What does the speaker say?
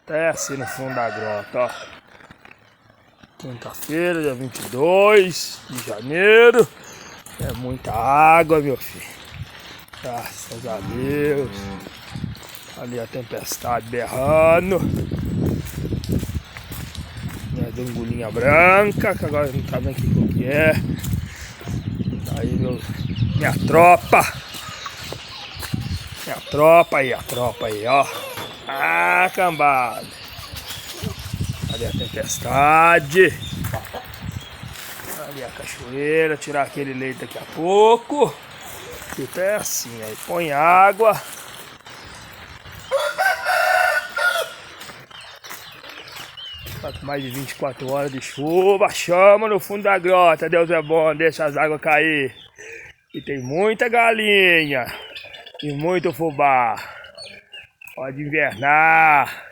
Até assim no fundo da grota, ó. Quinta-feira, dia 22 de janeiro. É muita água, meu filho. Graças a Deus. Ali a tempestade berrando. Minha dungulinha branca, que agora não tá vendo o que é. Aí minha tropa. Minha tropa aí, ó. Ah, cambada. Ali a tempestade. Ali a cachoeira. Tirar aquele leite daqui a pouco. Fica é assim, aí põe água. Mais de 24 horas de chuva. Chama no fundo da grota. Deus é bom, deixa as águas cair. E tem muita galinha. E muito fubá. Pode invernar.